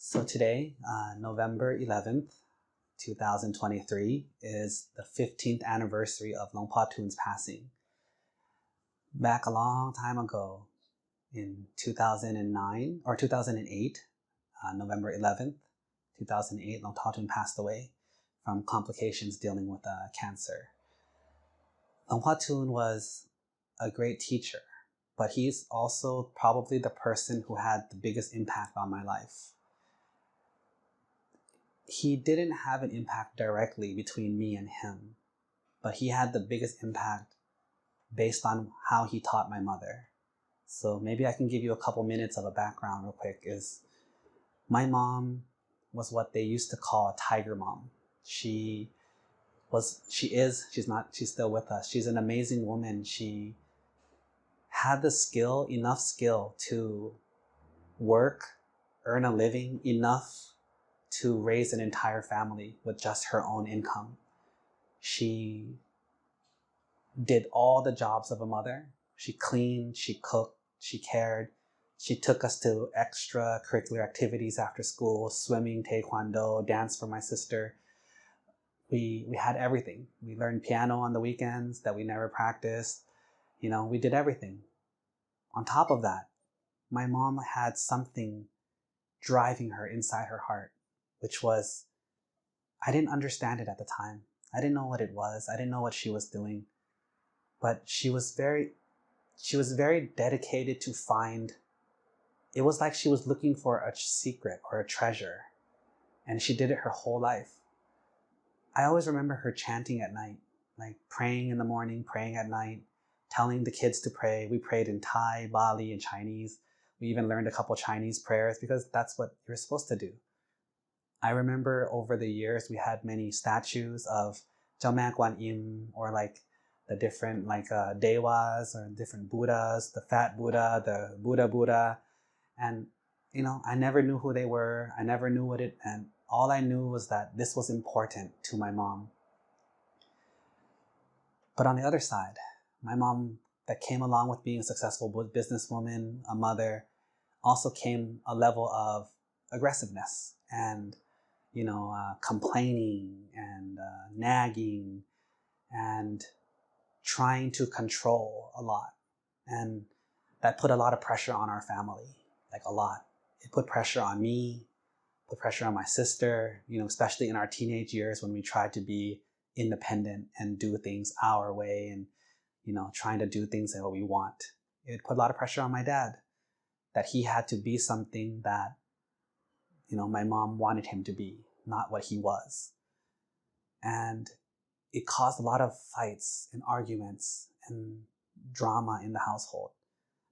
So today, November 11th, 2023, is the 15th anniversary of Luang Por Thoon's passing. Back a long time ago, in 2009 or 2008, November 11th, 2008, Luang Por Thoon passed away from complications dealing with cancer. Luang Por Thoon was a great teacher, but he's also probably the person who had the biggest impact on my life. He didn't have an impact directly between me and him, but he had the biggest impact based on how he taught my mother. So maybe I can give you a couple minutes of a background real quick. My mom was what they used to call a tiger mom. She's still with us. She's an amazing woman. She had the enough skill to work, earn a living, enough to raise an entire family with just her own income. She did all the jobs of a mother. She cleaned, she cooked, she cared. She took us to extracurricular activities after school, swimming, taekwondo, dance for my sister. We had everything. We learned piano on the weekends that we never practiced. We did everything. On top of that, my mom had something driving her inside her heart, which was, I didn't understand it at the time. I didn't know what it was. I didn't know what she was doing. But she was very dedicated to find, it was like she was looking for a secret or a treasure. And she did it her whole life. I always remember her chanting at night, like praying in the morning, praying at night, telling the kids to pray. We prayed in Thai, Bali, and Chinese. We even learned a couple Chinese prayers because that's what you're supposed to do. I remember over the years, we had many statues of Jalmag Mae Kwan Im, or like the different Devas or different Buddhas, the fat Buddha, the Buddha. And, I never knew who they were. I never knew what it meant. All I knew was that this was important to my mom. But on the other side, my mom, that came along with being a successful businesswoman, a mother, also came a level of aggressiveness and complaining and nagging and trying to control a lot. And that put a lot of pressure on our family, like a lot. It put pressure on me, put pressure on my sister, especially in our teenage years when we tried to be independent and do things our way and, trying to do things that we want. It put a lot of pressure on my dad, that he had to be something that my mom wanted him to be, not what he was. And it caused a lot of fights and arguments and drama in the household.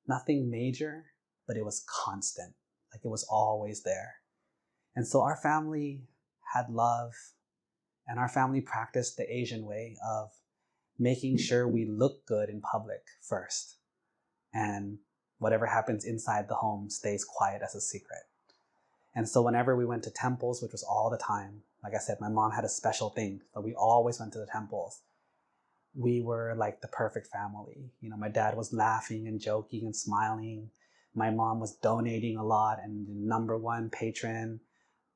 Nothing major, but it was constant. Like it was always there. And so our family had love, and our family practiced the Asian way of making sure we look good in public first. And whatever happens inside the home stays quiet as a secret. And so whenever we went to temples, which was all the time, like I said, my mom had a special thing, so we always went to the temples. We were like the perfect family. My dad was laughing and joking and smiling. My mom was donating a lot and the number one patron.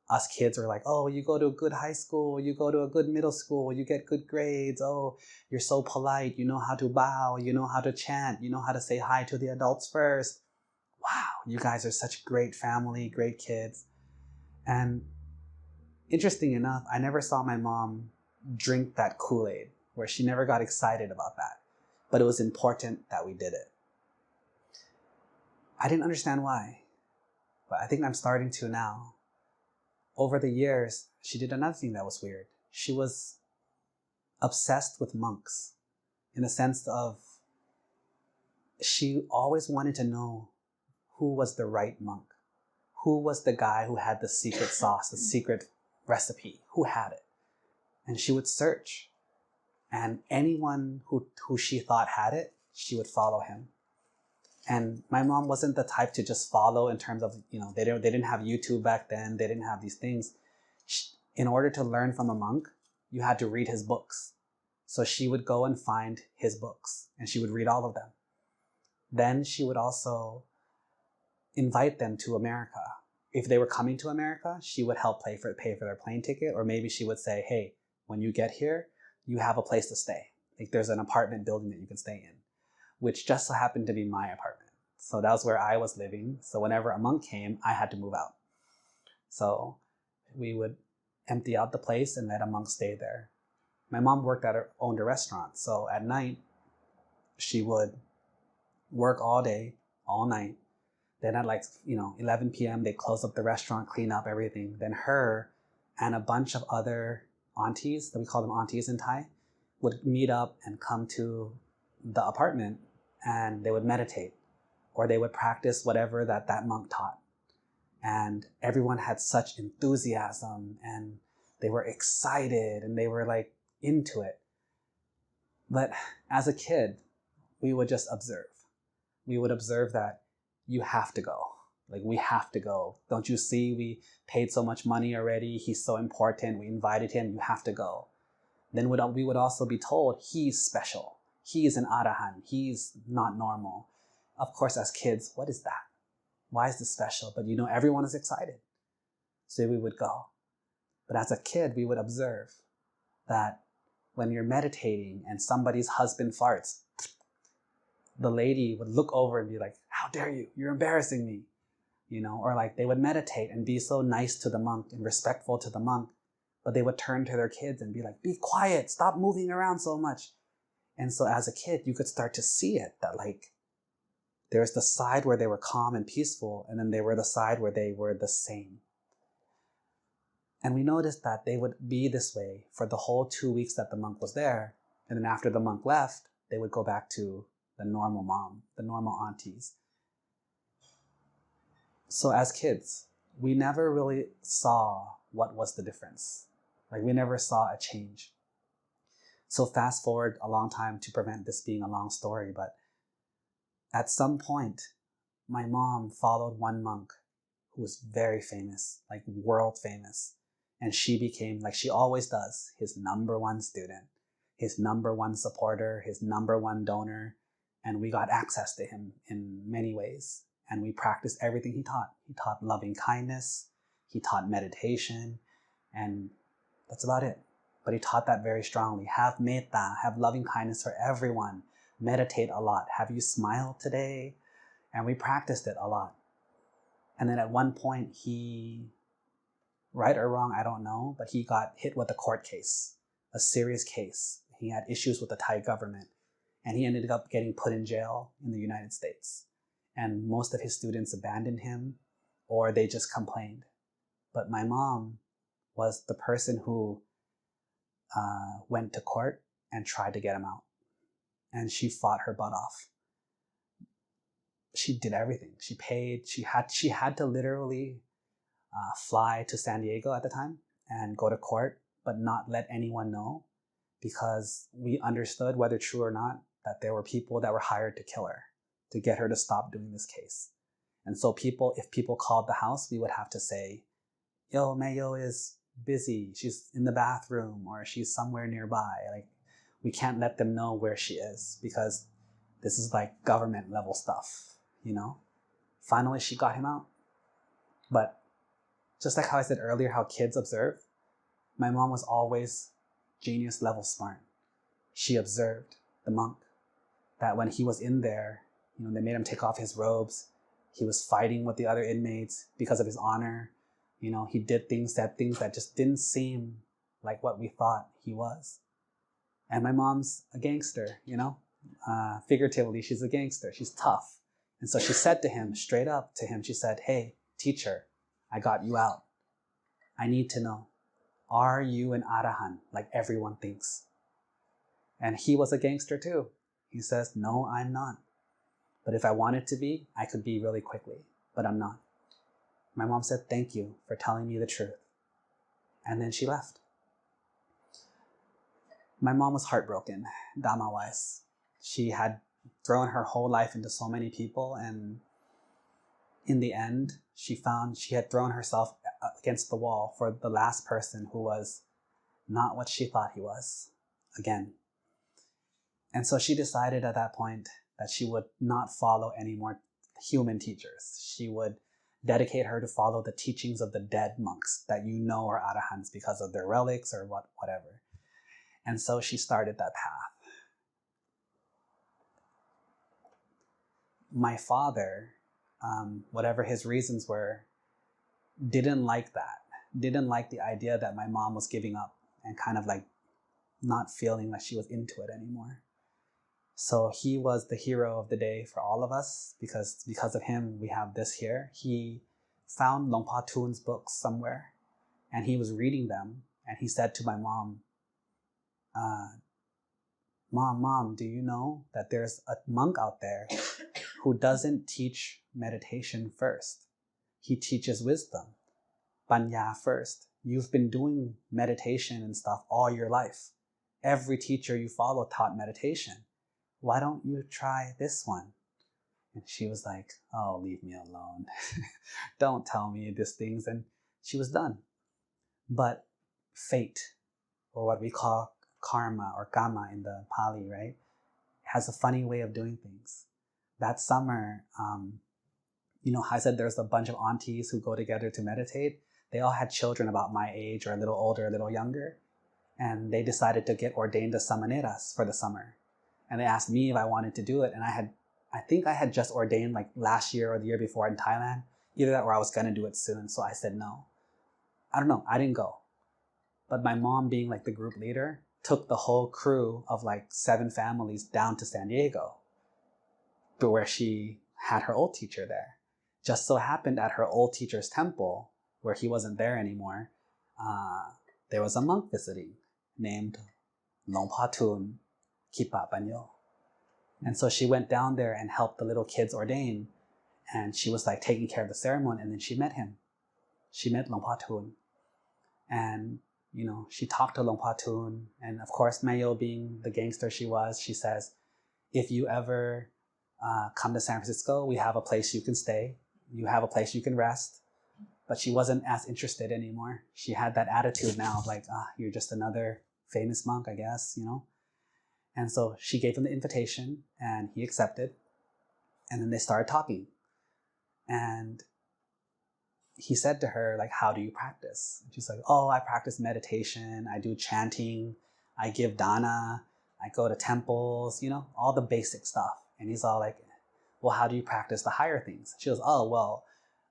Us kids were like, oh, you go to a good high school, you go to a good middle school, you get good grades, oh, you're so polite, you know how to bow, you know how to chant, you know how to say hi to the adults first. Wow, you guys are such a great family, great kids. And interesting enough, I never saw my mom drink that Kool-Aid, where she never got excited about that. But it was important that we did it. I didn't understand why, but I think I'm starting to now. Over the years, she did another thing that was weird. She was obsessed with monks, in the sense of she always wanted to know who was the right monk. Who was the guy who had the secret sauce, the secret recipe? Who had it? And she would search. And anyone who she thought had it, she would follow him. And my mom wasn't the type to just follow in terms of, they didn't have YouTube back then. They didn't have these things. In order to learn from a monk, you had to read his books. So she would go and find his books and she would read all of them. Then she would also invite them to America if they were coming to America, she would help pay for their plane ticket, or maybe she would say, hey, when you get here, you have a place to stay. Like there's an apartment building that you can stay in, which just so happened to be my apartment. So that was where I was living. So whenever a monk came, I had to move out. So we would empty out the place and let a monk stay there. My mom owned a restaurant. So at night, she would work all day, all night. Then at 11 p.m., they close up the restaurant, clean up everything. Then her and a bunch of other aunties, that we call them aunties in Thai, would meet up and come to the apartment, and they would meditate, or they would practice whatever that monk taught. And everyone had such enthusiasm, and they were excited, and they were like into it. But as a kid, we would just observe. We would observe that you have to go. Like, we have to go. Don't you see, we paid so much money already. He's so important. We invited him. You have to go. Then we would also be told he's special. He's an arahant. He's not normal. Of course, as kids, what is that? Why is this special? But everyone is excited. So we would go. But as a kid, we would observe that when you're meditating and somebody's husband farts, the lady would look over and be like, how dare you? You're embarrassing me. Or like they would meditate and be so nice to the monk and respectful to the monk, but they would turn to their kids and be like, be quiet, stop moving around so much. And so as a kid, you could start to see it, that like, there's the side where they were calm and peaceful, and then they were the side where they were the same. And we noticed that they would be this way for the whole 2 weeks that the monk was there. And then after the monk left, they would go back to the normal mom, the normal aunties. So as kids, we never really saw what was the difference. Like, we never saw a change. So fast forward a long time to prevent this being a long story, but at some point, my mom followed one monk who was very famous, like world famous. And she became, like she always does, his number one student, his number one supporter, his number one donor. And we got access to him in many ways. And we practiced everything he taught. He taught loving kindness, he taught meditation, and that's about it. But he taught that very strongly. Have metta, have loving kindness for everyone. Meditate a lot. Have you smiled today? And we practiced it a lot. And then at one point, he, right or wrong, I don't know, but he got hit with a court case, a serious case. He had issues with the Thai government, and he ended up getting put in jail in the United States. And most of his students abandoned him, or they just complained. But my mom was the person who went to court and tried to get him out. And she fought her butt off. She did everything. She paid. She had to literally fly to San Diego at the time and go to court, but not let anyone know, because we understood, whether true or not, that there were people that were hired to kill her, to get her to stop doing this case. And so if people called the house, we would have to say, yo, Mayo is busy. She's in the bathroom, or she's somewhere nearby. Like, we can't let them know where she is, because this is like government level stuff, Finally, she got him out. But just like how I said earlier, how kids observe, my mom was always genius level smart. She observed the monk, that when he was in there, they made him take off his robes. He was fighting with the other inmates because of his honor. He did things that just didn't seem like what we thought he was. And my mom's a gangster, figuratively, she's a gangster. She's tough. And so she said to him, straight up to him, she said, hey, teacher, I got you out. I need to know, are you an arahant like everyone thinks? And he was a gangster too. He says, no, I'm not. But if I wanted to be, I could be really quickly, but I'm not. My mom said, thank you for telling me the truth. And then she left. My mom was heartbroken, Dhamma-wise. She had thrown her whole life into so many people, and in the end, she found she had thrown herself against the wall for the last person who was not what she thought he was, again. And so she decided at that point that she would not follow any more human teachers. She would dedicate her to follow the teachings of the dead monks that you know are arahants because of their relics or whatever. And so she started that path. My father, whatever his reasons were, didn't like that. Didn't like the idea that my mom was giving up and kind of like not feeling like she was into it anymore. So he was the hero of the day for all of us because of him we have this here. He found Luang Por Thoon's books somewhere and he was reading them and he said to my mom, Mom, do you know that there's a monk out there who doesn't teach meditation first? He teaches wisdom, panya first. You've been doing meditation and stuff all your life. Every teacher you follow taught meditation. Why don't you try this one? And she was like, oh, leave me alone. Don't tell me these things. And she was done. But fate, or what we call karma or kama in the Pali, right, has a funny way of doing things. That summer, I said there's a bunch of aunties who go together to meditate. They all had children about my age or a little older, a little younger. And they decided to get ordained as samaneras for the summer. And they asked me if I wanted to do it. And I think I had just ordained like last year or the year before in Thailand. Either that or I was going to do it soon. So I said no. I don't know. I didn't go. But my mom, being like the group leader, took the whole crew of like 7 families down to San Diego, to where she had her old teacher there. Just so happened at her old teacher's temple, where he wasn't there anymore, there was a monk visiting named Luang Por Thoon Khippapañño. And so she went down there and helped the little kids ordain. And she was like taking care of the ceremony. And then she met him. She met Luang Por Thoon. And, she talked to Luang Por Thoon. And of course, Mayo being the gangster she was, she says, if you ever come to San Francisco, we have a place you can stay. You have a place you can rest. But she wasn't as interested anymore. She had that attitude now of like, you're just another famous monk, I guess, And so she gave him the invitation and he accepted. And then they started talking. And he said to her, like, how do you practice? And she's like, oh, I practice meditation. I do chanting. I give dana. I go to temples, all the basic stuff. And he's all like, well, how do you practice the higher things? She goes, oh, well,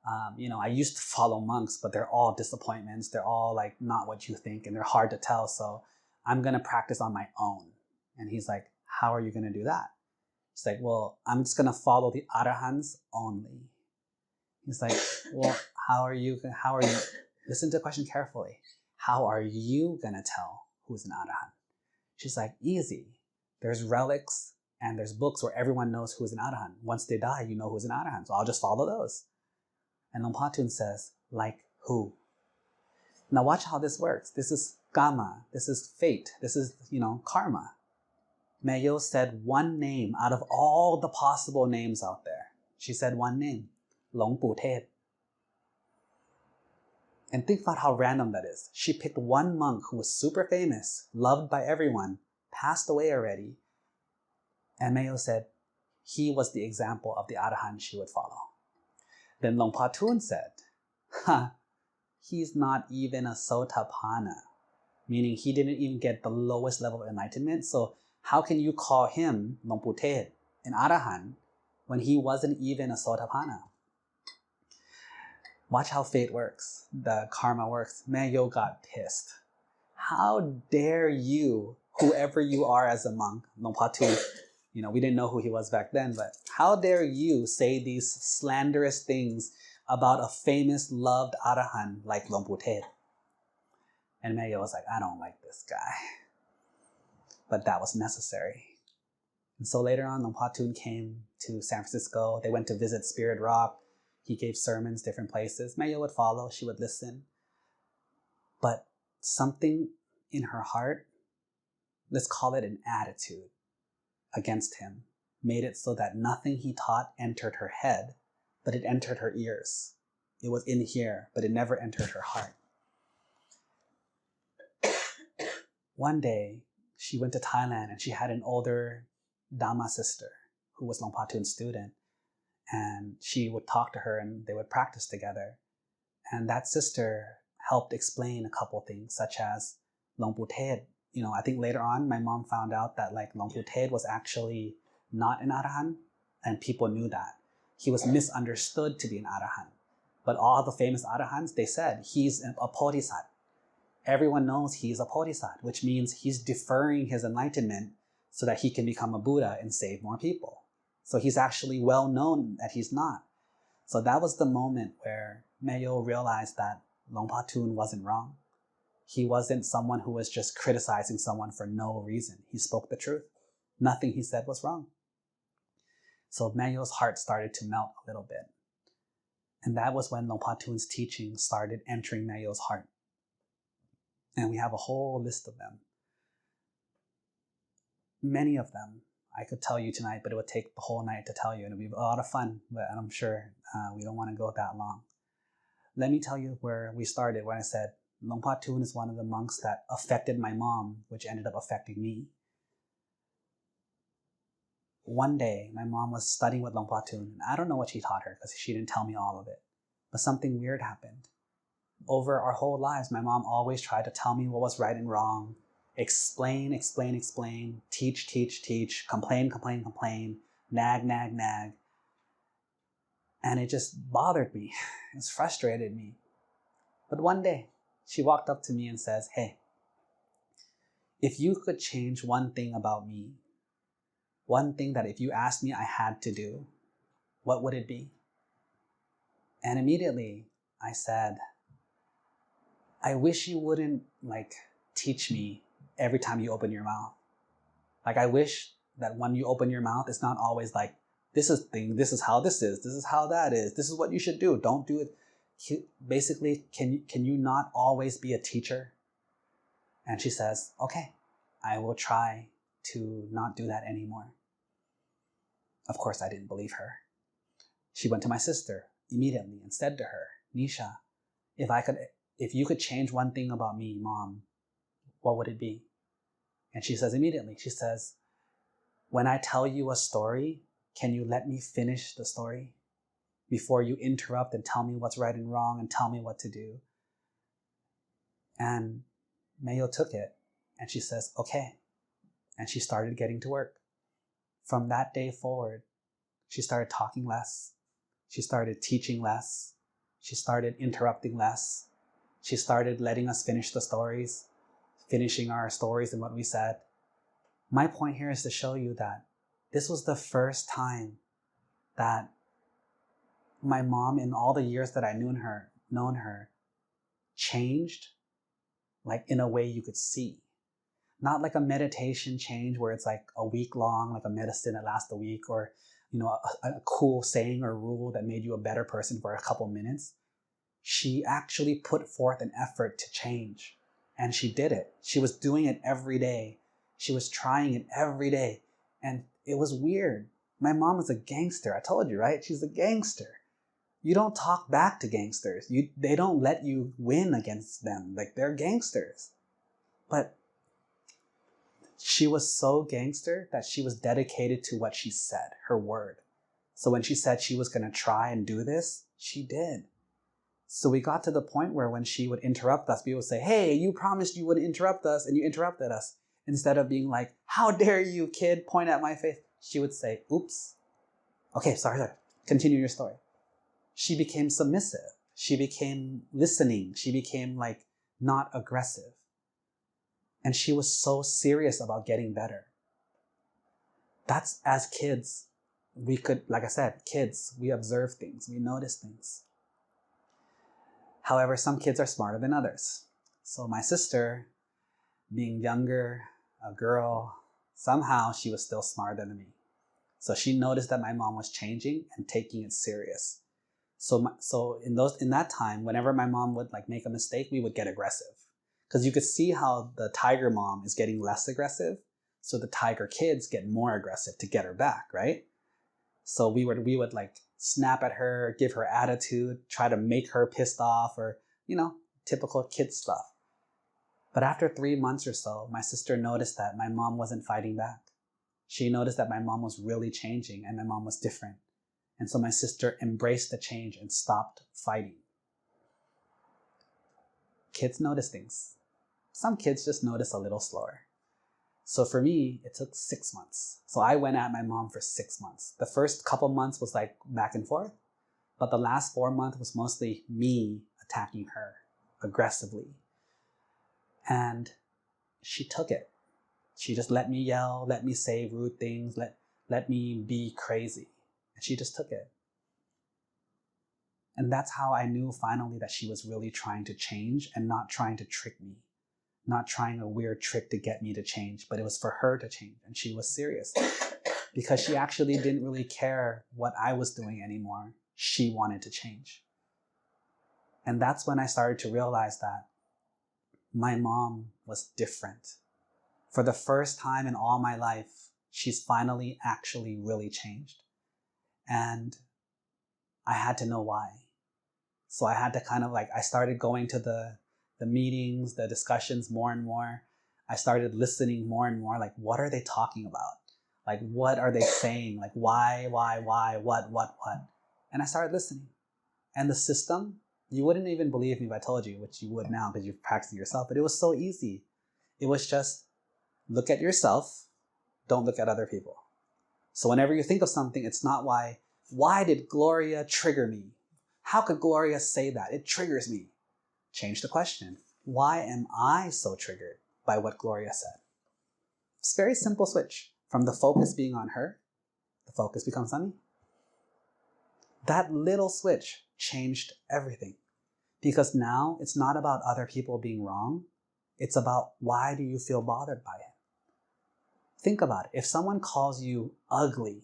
I used to follow monks, but they're all disappointments. They're all like not what you think and they're hard to tell. So I'm going to practice on my own. And he's like, how are you going to do that? He's like, well, I'm just going to follow the arahants only. He's like, well, how are you, listen to the question carefully. How are you going to tell who's an arahant? She's like, easy. There's relics and there's books where everyone knows who's an arahant. Once they die, you know who's an arahant. So I'll just follow those. And Luang Por Thoon says, like who? Now watch how this works. This is kama. This is fate. This is, karma. Mayo said one name out of all the possible names out there. She said one name, Long Pu Tet. And think about how random that is. She picked one monk who was super famous, loved by everyone, passed away already. And Mayo said he was the example of the arahant she would follow. Then Luang Por Thoon said, he's not even a sotapanna, meaning he didn't even get the lowest level of enlightenment. So how can you call him, Long Pu Tet, an arahant, when he wasn't even a sotapanna? Watch how fate works, the karma works. Mayo got pissed. How dare you, whoever you are as a monk, Luang Por Thoon, we didn't know who he was back then, but how dare you say these slanderous things about a famous, loved arahant like Luang Pu Tet? And Mayo was like, I don't like this guy. But that was necessary. And so later on, Luang Por Thoon came to San Francisco. They went to visit Spirit Rock. He gave sermons different places. Mayo would follow. She would listen. But something in her heart, let's call it an attitude against him, made it so that nothing he taught entered her head, but it entered her ears. It was in here, but it never entered her heart. One day, she went to Thailand and she had an older Dhamma sister who was Luang Por Thoon's student. And she would talk to her and they would practice together. And that sister helped explain a couple things, such as Luang Por Tet. I think later on my mom found out that like Luang Por Tet was actually not an arahant, and people knew that. He was misunderstood to be an arahant. But all the famous arahants, they said he's a bodhisattva. Everyone knows he's a bodhisattva, which means he's deferring his enlightenment so that he can become a Buddha and save more people. So he's actually well known that he's not. So that was the moment where Mayo realized that Luang Por Thoon wasn't wrong. He wasn't someone who was just criticizing someone for no reason. He spoke the truth. Nothing he said was wrong. So Mayo's heart started to melt a little bit. And that was when Luang Por Thoon's teaching started entering Mayo's heart. And we have a whole list of them. Many of them I could tell you tonight, but it would take the whole night to tell you, and it would be a lot of fun, but I'm sure we don't want to go that long. Let me tell you where we started when I said Luang Por Thoon is one of the monks that affected my mom, which ended up affecting me. One day, my mom was studying with Luang Por Thoon, and I don't know what she taught her because she didn't tell me all of it, but something weird happened. Over our whole lives, my mom always tried to tell me what was right and wrong, explain, teach, complain, nag. And it just bothered me. It frustrated me. But one day, she walked up to me and says, "Hey, if you could change one thing about me, one thing that if you asked me I had to do, what would it be?" And immediately I said, "I wish you wouldn't teach me every time you open your mouth. I wish that when you open your mouth, it's not always like, this is how this is how that is, this is what you should do, don't do it." Basically, can you not always be a teacher? And she says, "Okay, I will try to not do that anymore." Of course, I didn't believe her. She went to my sister immediately and said to her, "Nisha, if you could change one thing about me, Mom, what would it be?" And she says immediately, she says, "When I tell you a story, can you let me finish the story before you interrupt and tell me what's right and wrong and tell me what to do?" And Mayo took it and she says, "Okay." And she started getting to work. From that day forward, she started talking less. She started teaching less. She started interrupting less. She started letting us finish the stories, finishing our stories and what we said. My point here is to show you that this was the first time that my mom, in all the years that I known her, changed in a way you could see. Not like a meditation change where it's like a week long, like a medicine that lasts a week, or a cool saying or rule that made you a better person for a couple minutes. She actually put forth an effort to change, and she did it. She was doing it every day. She was trying it every day, and it was weird. My mom is a gangster. I told you, right? She's a gangster. You don't talk back to gangsters. They don't let you win against them. They're gangsters. But she was so gangster that she was dedicated to what she said, her word. So when she said she was going to try and do this, she did. So we got to the point where when she would interrupt us, we would say, "Hey, you promised you wouldn't interrupt us, and you interrupted us." Instead of being like, "How dare you, kid, point at my face," she would say, "Oops. Okay, sorry. Continue your story." She became submissive. She became listening. She became not aggressive. And she was so serious about getting better. That's, as kids, we could, like I said, kids, we observe things, we notice things. However, some kids are smarter than others. So my sister, being younger, a girl, somehow she was still smarter than me. So she noticed that my mom was changing and taking it serious. So in that time, whenever my mom would make a mistake, we would get aggressive. Because you could see how the tiger mom is getting less aggressive, so the tiger kids get more aggressive to get her back, right? So we would snap at her, give her attitude, try to make her pissed off, or typical kid stuff. But after 3 months or so, my sister noticed that my mom wasn't fighting back. She noticed that my mom was really changing and my mom was different. And so my sister embraced the change and stopped fighting. Kids notice things. Some kids just notice a little slower. So for me, it took 6 months. So I went at my mom for 6 months. The first couple months was like back and forth, but the last 4 months was mostly me attacking her aggressively. And she took it. She just let me yell, let me say rude things, let me be crazy. And she just took it. And that's how I knew finally that she was really trying to change and not trying to trick me. Not trying a weird trick to get me to change, but it was for her to change. And she was serious because she actually didn't really care what I was doing anymore. She wanted to change. And that's when I started to realize that my mom was different. For the first time in all my life, she's finally actually really changed. And I had to know why. So I had to kind of I started going to the meetings, the discussions more and more. I started listening more and more, what are they talking about? What are they saying? Why, what? And I started listening. And the system, you wouldn't even believe me if I told you, which you would now because you've practiced it yourself, but it was so easy. It was just look at yourself, don't look at other people. So whenever you think of something, it's not why did Gloria trigger me? How could Gloria say that? It triggers me. Change the question. Why am I so triggered by what Gloria said? It's a very simple switch. From the focus being on her, the focus becomes on me. That little switch changed everything. Because now it's not about other people being wrong. It's about why do you feel bothered by it? Think about it. If someone calls you ugly,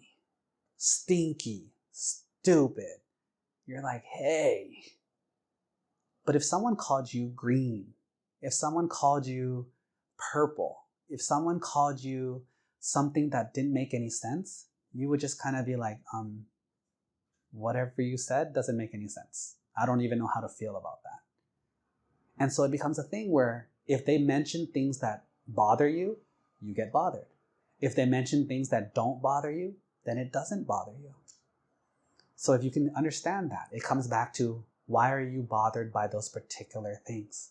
stinky, stupid, you're like, hey. But if someone called you green, if someone called you purple, if someone called you something that didn't make any sense, you would just kind of be like, whatever you said doesn't make any sense. I don't even know how to feel about that. And so it becomes a thing where if they mention things that bother you, you get bothered. If they mention things that don't bother you, then it doesn't bother you. So if you can understand that, it comes back to why are you bothered by those particular things?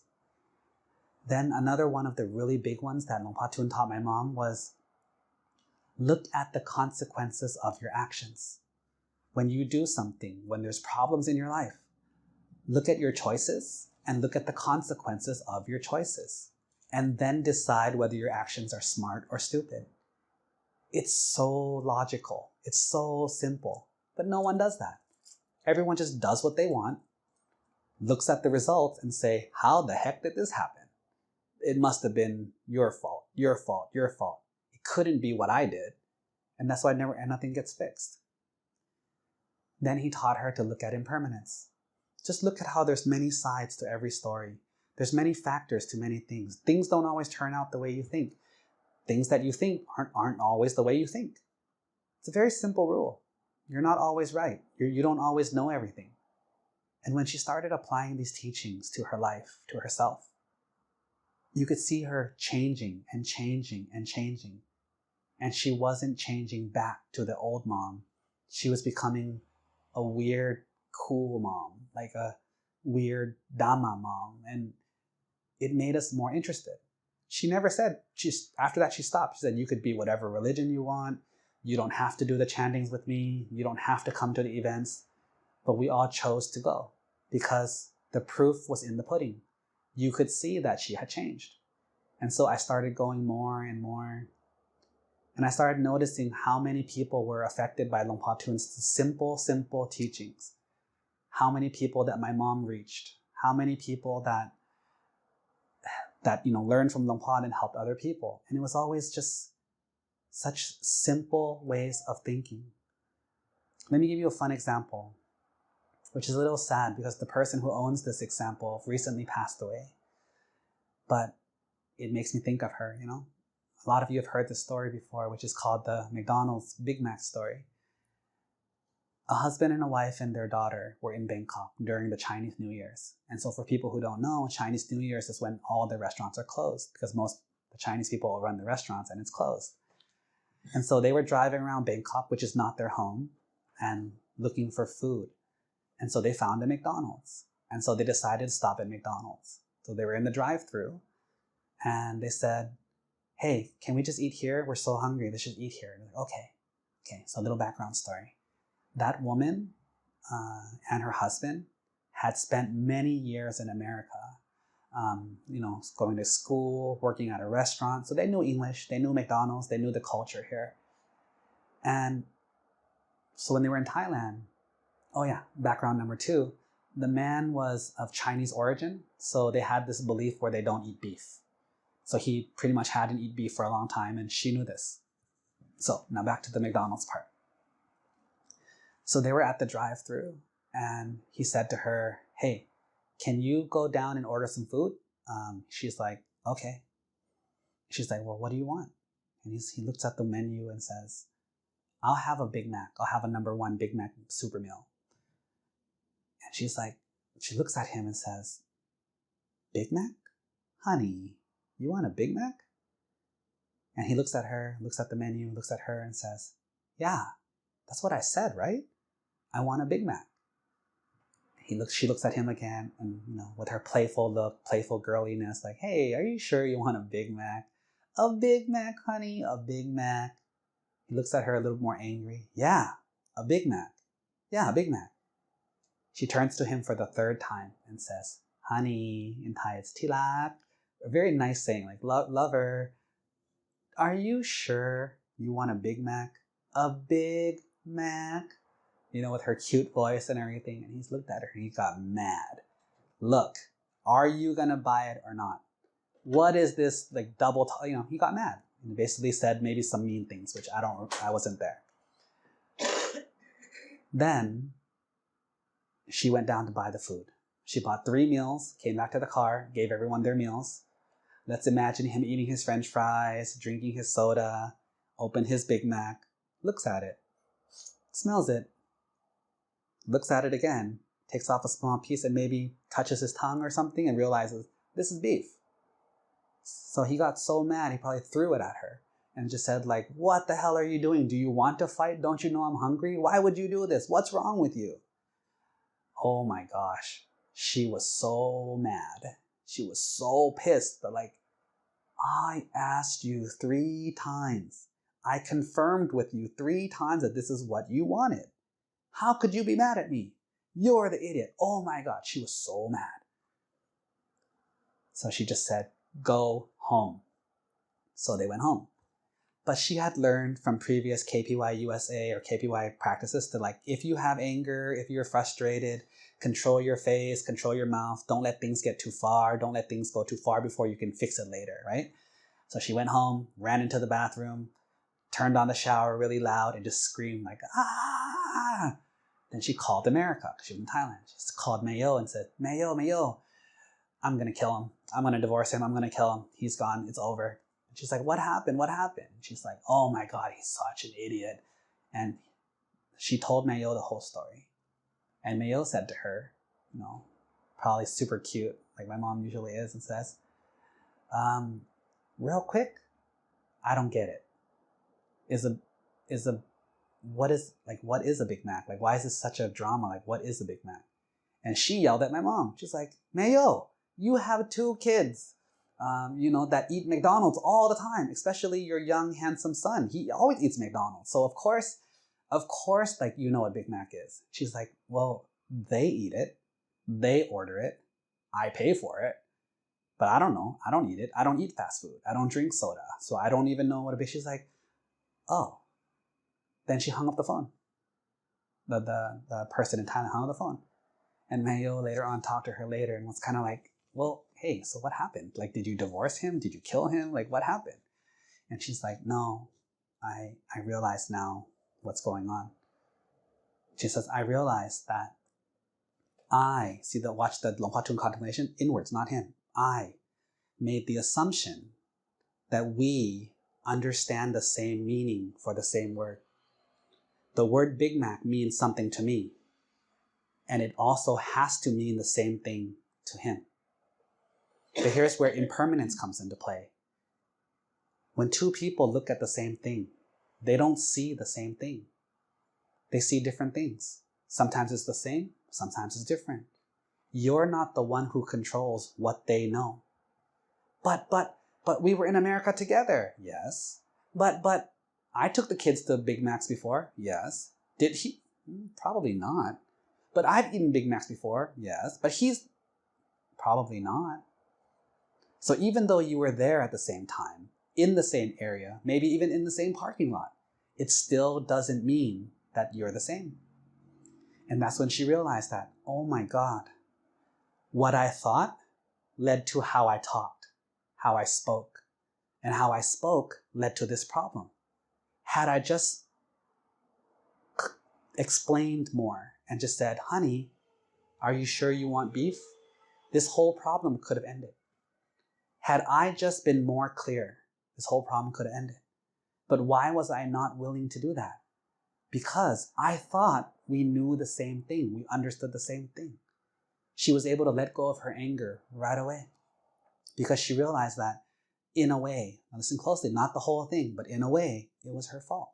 Then another one of the really big ones that Luang Por Thoon taught my mom was look at the consequences of your actions. When you do something, when there's problems in your life, look at your choices and look at the consequences of your choices. And then decide whether your actions are smart or stupid. It's so logical. It's so simple. But no one does that. Everyone just does what they want, looks at the results and say, how the heck did this happen? It must have been your fault, your fault, your fault. It couldn't be what I did. And that's why nothing gets fixed. Then he taught her to look at impermanence. Just look at how there's many sides to every story. There's many factors to many things. Things don't always turn out the way you think. Things that you think aren't always the way you think. It's a very simple rule. You're not always right. You don't always know everything. And when she started applying these teachings to her life, to herself, you could see her changing and changing and changing. And she wasn't changing back to the old mom. She was becoming a weird, cool mom, like a weird Dhamma mom. And it made us more interested. She never said, after that she stopped. She said, you could be whatever religion you want. You don't have to do the chantings with me. You don't have to come to the events. But we all chose to go because the proof was in the pudding. You could see that she had changed. And so I started going more and more. And I started noticing how many people were affected by Luang Por Thoon's simple teachings. How many people that my mom reached. How many people that learned from Luang Por and helped other people. And it was always just such simple ways of thinking. Let me give you a fun example, which is a little sad because the person who owns this example recently passed away. But it makes me think of her, A lot of you have heard this story before, which is called the McDonald's Big Mac story. A husband and a wife and their daughter were in Bangkok during the Chinese New Year's. And so for people who don't know, Chinese New Year's is when all the restaurants are closed because most the Chinese people run the restaurants and it's closed. And so they were driving around Bangkok, which is not their home. And looking for food. And so they found a McDonald's. And so they decided to stop at McDonald's. So they were in the drive-thru and they said, hey, can we just eat here? We're so hungry. Let's just eat here. And they're like, okay. Okay, so a little background story. That woman and her husband had spent many years in America, going to school, working at a restaurant. So they knew English, they knew McDonald's, they knew the culture here. And so when they were in Thailand, oh yeah, background number 2, the man was of Chinese origin. So they had this belief where they don't eat beef. So he pretty much hadn't eaten beef for a long time, and she knew this. So now back to the McDonald's part. So they were at the drive-thru, and he said to her, hey, can you go down and order some food? She's like, okay. She's like, well, what do you want? And he looks at the menu and says, I'll have a Big Mac. I'll have a number 1 Big Mac super meal. And she's like, she looks at him and says, Big Mac? Honey, you want a Big Mac? And he looks at her, looks at the menu, looks at her and says, yeah, that's what I said, right? I want a Big Mac. She looks at him again and, with her playful look, playful girliness, like, hey, are you sure you want a Big Mac? A Big Mac, honey, a Big Mac. He looks at her a little more angry. Yeah, a Big Mac. Yeah, a Big Mac. She turns to him for the 3rd time and says, honey, in Thai it's tilak. A very nice saying, like, lover, are you sure you want a Big Mac? A Big Mac? With her cute voice and everything. And he's looked at her and he got mad. Look, are you going to buy it or not? What is this, like, double, he got mad. And basically said maybe some mean things, which I wasn't there. Then she went down to buy the food. She bought 3 meals, came back to the car, gave everyone their meals. Let's imagine him eating his French fries, drinking his soda, open his Big Mac, looks at it, smells it, looks at it again, takes off a small piece and maybe touches his tongue or something and realizes this is beef. So he got so mad, he probably threw it at her and just said, like, what the hell are you doing? Do you want to fight? Don't you know I'm hungry? Why would you do this? What's wrong with you? Oh my gosh. She was so mad. She was so pissed that, like, I asked you 3 times. I confirmed with you 3 times that this is what you wanted. How could you be mad at me? You're the idiot. Oh my God. She was so mad. So she just said, go home. So they went home. But she had learned from previous KPY USA or KPY practices to, like, if you have anger, if you're frustrated, control your face, control your mouth. Don't let things get too far. Don't let things go too far before you can fix it later, right? So she went home, ran into the bathroom, turned on the shower really loud and just screamed like, ah! Then she called America because she was in Thailand. She just called Mayo and said, Mayo, I'm going to kill him. I'm going to divorce him. I'm going to kill him. He's gone. It's over. And she's like, what happened? What happened? And she's like, oh my God, he's such an idiot. And she told Mayo the whole story. And Mayo said to her, probably super cute, like my mom usually is, and says, real quick, I don't get it. What is a Big Mac? Like, why is this such a drama? Like, what is a Big Mac? And she yelled at my mom. She's like, Mayo, you have 2 kids, that eat McDonald's all the time, especially your young, handsome son. He always eats McDonald's. So of course, like, you know what Big Mac is. She's like, well, they eat it. They order it. I pay for it. But I don't know. I don't eat it. I don't eat fast food. I don't drink soda. So I don't even know what a Big. She's like, oh. Then she hung up the phone. The person in Thailand hung up the phone. And Mayo later on talked to her later and was kind of like, well, hey, so what happened? Like, did you divorce him? Did you kill him? Like, what happened? And she's like, no, I realize now what's going on. She says, I realized that watch the Luang Por Thoon contemplation, inwards, not him. I made the assumption that we understand the same meaning for the same word. The word Big Mac means something to me, and it also has to mean the same thing to him. But here's where impermanence comes into play. When 2 people look at the same thing, they don't see the same thing. They see different things. Sometimes it's the same, sometimes it's different. You're not the one who controls what they know. But we were in America together. Yes. But I took the kids to Big Macs before. Yes. Did he? Probably not. But I've eaten Big Macs before. Yes. But he's probably not. So even though you were there at the same time, in the same area, maybe even in the same parking lot, it still doesn't mean that you're the same. And that's when she realized that, oh my God, what I thought led to how I talked, how I spoke, and how I spoke led to this problem. Had I just explained more and just said, honey, are you sure you want beef? This whole problem could have ended. Had I just been more clear, this whole problem could have ended. But why was I not willing to do that? Because I thought we knew the same thing. We understood the same thing. She was able to let go of her anger right away because she realized that in a way, now listen closely, not the whole thing, but in a way, it was her fault.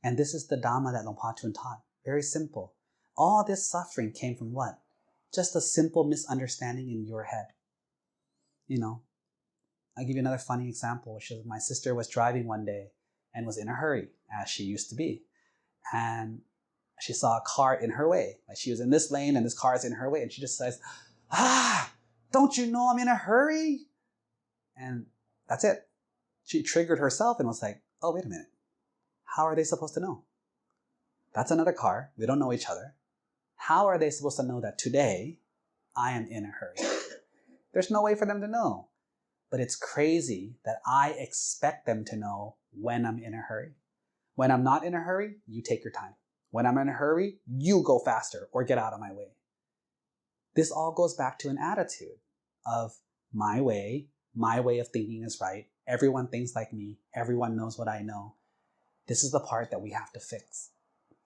And this is the Dhamma that Luang Por Thoon taught. Very simple. All this suffering came from what? Just a simple misunderstanding in your head. You know, I'll give you another funny example, which is my sister was driving one day and was in a hurry, as she used to be. And she saw a car in her way. Like she was in this lane and this car is in her way. And she just says, don't you know I'm in a hurry? And that's it. She triggered herself and was like, oh, wait a minute. How are they supposed to know? That's another car. We don't know each other. How are they supposed to know that today I am in a hurry? There's no way for them to know. But it's crazy that I expect them to know when I'm in a hurry. When I'm not in a hurry, you take your time. When I'm in a hurry, you go faster or get out of my way. This all goes back to an attitude of my way of thinking is right. Everyone thinks like me. Everyone knows what I know. This is the part that we have to fix.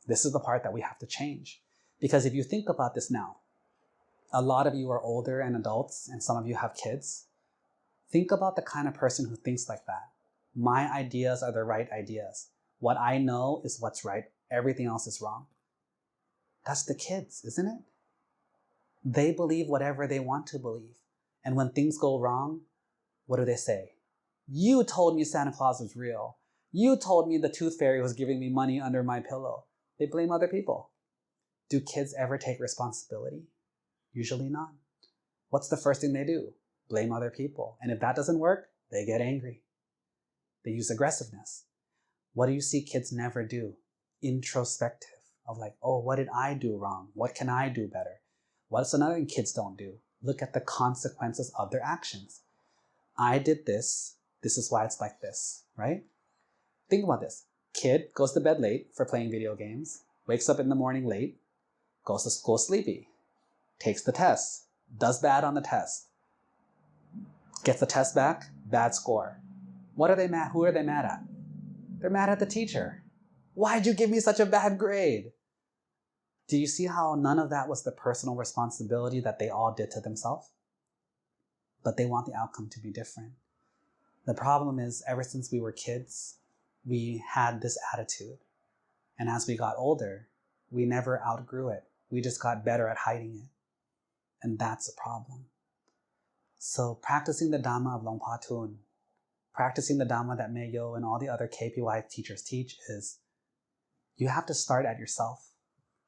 This is the part that we have to change. Because if you think about this now, a lot of you are older and adults, and some of you have kids. Think about the kind of person who thinks like that. My ideas are the right ideas. What I know is what's right. Everything else is wrong. That's the kids, isn't it? They believe whatever they want to believe. And when things go wrong, what do they say? You told me Santa Claus was real. You told me the tooth fairy was giving me money under my pillow. They blame other people. Do kids ever take responsibility? Usually not. What's the first thing they do? Blame other people. And if that doesn't work, they get angry. They use aggressiveness. What do you see kids never do? Introspective. Of like, oh, what did I do wrong? What can I do better? What's another thing kids don't do? Look at the consequences of their actions. I did this. This is why it's like this, right? Think about this. Kid goes to bed late for playing video games, wakes up in the morning late, goes to school sleepy, takes the test, does bad on the test, gets the test back, bad score. What are they mad? Who are they mad at? They're mad at the teacher. Why'd you give me such a bad grade? Do you see how none of that was the personal responsibility that they all did to themselves? But they want the outcome to be different. The problem is, ever since we were kids, we had this attitude. And as we got older, we never outgrew it. We just got better at hiding it. And that's a problem. So practicing the Dhamma of Luang Por Thoon, practicing the Dhamma that Mayo and all the other KPY teachers teach is, you have to start at yourself.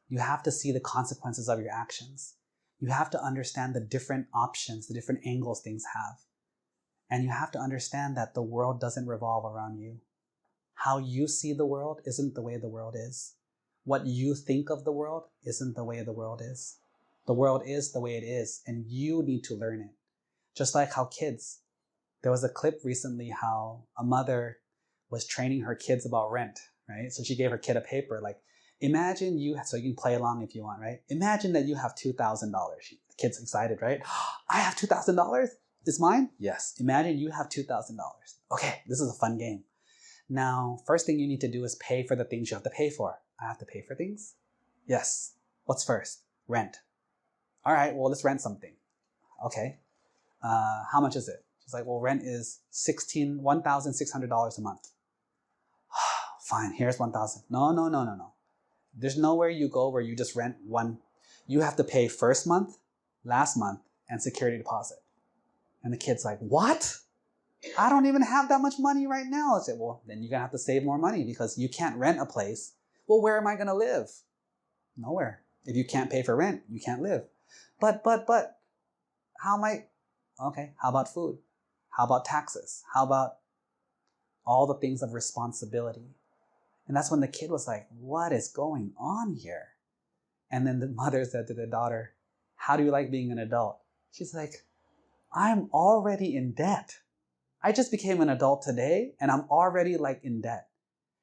You have to see the consequences of your actions. You have to understand the different options, the different angles things have. And you have to understand that the world doesn't revolve around you. How you see the world isn't the way the world is. What you think of the world isn't the way the world is. The world is the way it is, and you need to learn it. Just like how kids, there was a clip recently how a mother was training her kids about rent, right? So she gave her kid a paper like, imagine you, so you can play along if you want, right? Imagine that you have $2,000. The kid's excited, right? I have $2,000? It's mine? Yes. Imagine you have $2,000. Okay, this is a fun game. Now, first thing you need to do is pay for the things you have to pay for. I have to pay for things? Yes. What's first? Rent. All right, well, let's rent something. Okay. How much is it? She's like, well, rent is $1,600 a month. Fine, here's $1,000. No. There's nowhere you go where you just rent one. You have to pay first month, last month, and security deposit. And the kid's like, what? I don't even have that much money right now. I said, well, then you're going to have to save more money because you can't rent a place. Well, where am I going to live? Nowhere. If you can't pay for rent, you can't live. But, how am I? Okay, how about food? How about taxes? How about all the things of responsibility? And that's when the kid was like, what is going on here? And then the mother said to the daughter, how do you like being an adult? She's like, I'm already in debt. I just became an adult today and I'm already like in debt.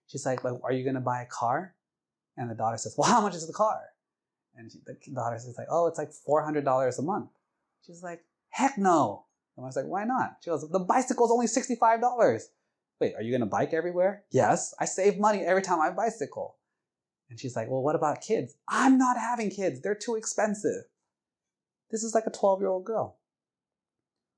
She's like, are you going to buy a car? And the daughter says, well, how much is the car? And the daughter says like, oh, it's like $400 a month. She's like, heck no. And I was like, why not? She goes, the bicycle's only $65. Wait, are you going to bike everywhere? Yes, I save money every time I bicycle. And she's like, well, what about kids? I'm not having kids. They're too expensive. This is like a 12-year-old girl.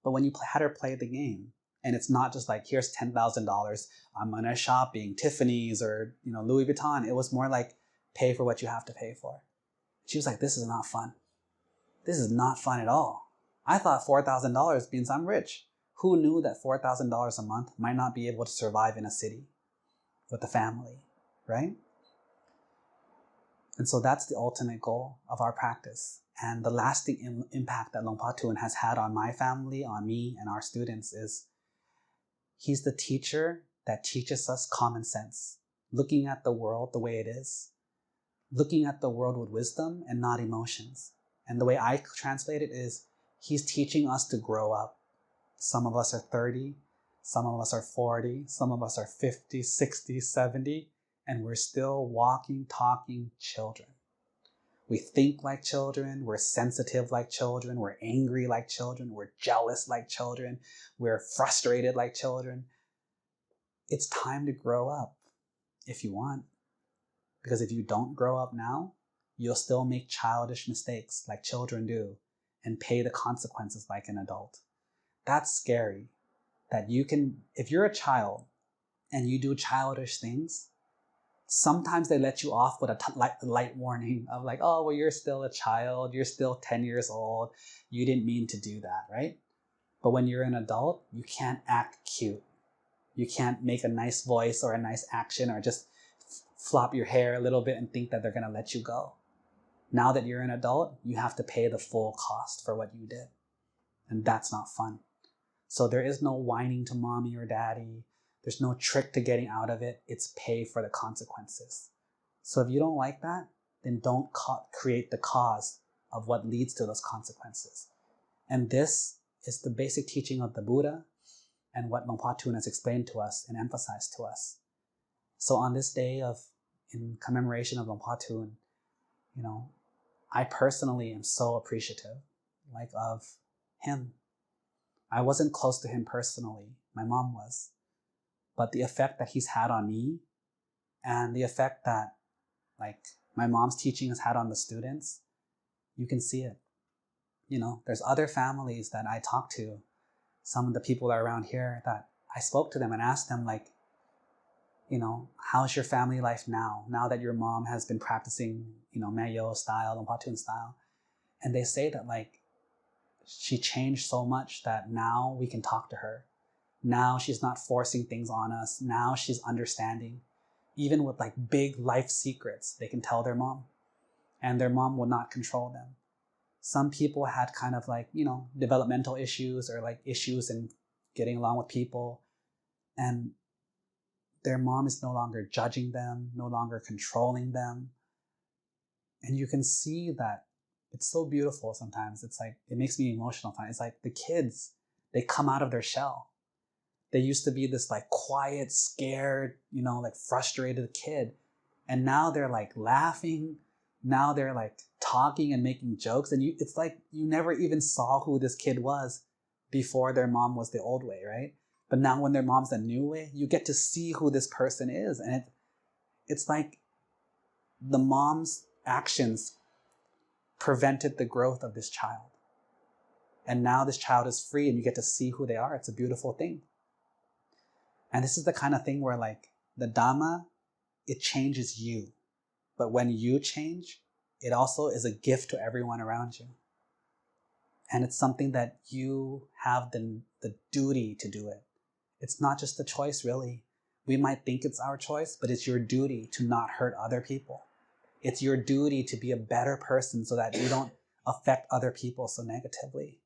But when you had her play the game, and it's not just like, here's $10,000, I'm gonna shopping, Tiffany's or Louis Vuitton. It was more like, pay for what you have to pay for. She was like, this is not fun. This is not fun at all. I thought $4,000 means I'm rich. Who knew that $4,000 a month might not be able to survive in a city with a family, right? And so that's the ultimate goal of our practice. And the lasting impact that Luang Por Thoon has had on my family, on me, and our students is he's the teacher that teaches us common sense, looking at the world the way it is, looking at the world with wisdom and not emotions. And the way I translate it is he's teaching us to grow up. Some of us are 30, some of us are 40, some of us are 50, 60, 70, and we're still walking, talking children. We think like children, we're sensitive like children, we're angry like children, we're jealous like children, we're frustrated like children. It's time to grow up if you want. Because if you don't grow up now, you'll still make childish mistakes like children do and pay the consequences like an adult. That's scary. That you can, if you're a child and you do childish things, sometimes they let you off with a light warning of like, oh, well, you're still a child, you're still 10 years old, you didn't mean to do that, right? But when you're an adult, you can't act cute. You can't make a nice voice or a nice action or just flop your hair a little bit and think that they're going to let you go. Now that you're an adult, you have to pay the full cost for what you did. And that's not fun. So there is no whining to mommy or daddy. There's no trick to getting out of it. It's pay for the consequences. So if you don't like that, then don't create the cause of what leads to those consequences. And this is the basic teaching of the Buddha and what Luang Por Thoon has explained to us and emphasized to us. So on this day in commemoration of Luang Por Thoon, I personally am so appreciative, of him. I wasn't close to him personally. My mom was. But the effect that he's had on me and the effect that my mom's teaching has had on the students, you can see it. There's other families that I talk to, some of the people that are around here that I spoke to them and asked them how's your family life now that your mom has been practicing, Mayo style, Luang Por Thoon style. And they say that she changed so much that now we can talk to her. Now she's not forcing things on us. Now she's understanding. Even with big life secrets, they can tell their mom. And their mom will not control them. Some people had kind of developmental issues or issues in getting along with people. And their mom is no longer judging them, no longer controlling them. And you can see that it's so beautiful sometimes. It's it makes me emotional. It's the kids, they come out of their shell. They used to be this quiet, scared, frustrated kid. And now they're laughing. Now they're talking and making jokes. And it's you never even saw who this kid was before their mom was the old way, right? But now when their mom's the new way, you get to see who this person is. And it's the mom's actions prevented the growth of this child. And now this child is free and you get to see who they are. It's a beautiful thing. And this is the kind of thing where the Dhamma, it changes you. But when you change, it also is a gift to everyone around you. And it's something that you have the duty to do it. It's not just a choice, really. We might think it's our choice, but it's your duty to not hurt other people. It's your duty to be a better person so that you don't affect other people so negatively.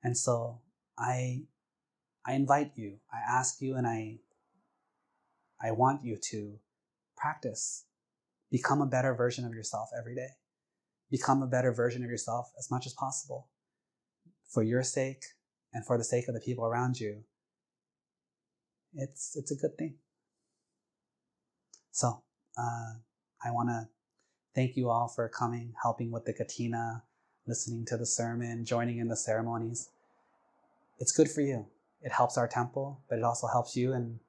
And so I invite you, I ask you, and I want you to practice. Become a better version of yourself every day. Become a better version of yourself as much as possible. For your sake and for the sake of the people around you. It's a good thing. So I want to thank you all for coming, helping with the katina, listening to the sermon, joining in the ceremonies. It's good for you. It helps our temple, but it also helps you, and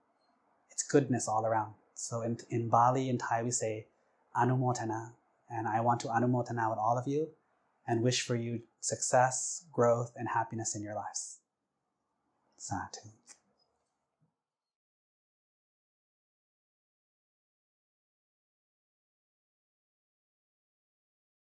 it's goodness all around. So in Bali, in Thai, we say anumotana, and I want to anumotana with all of you and wish for you success, growth, and happiness in your lives. Sadhu.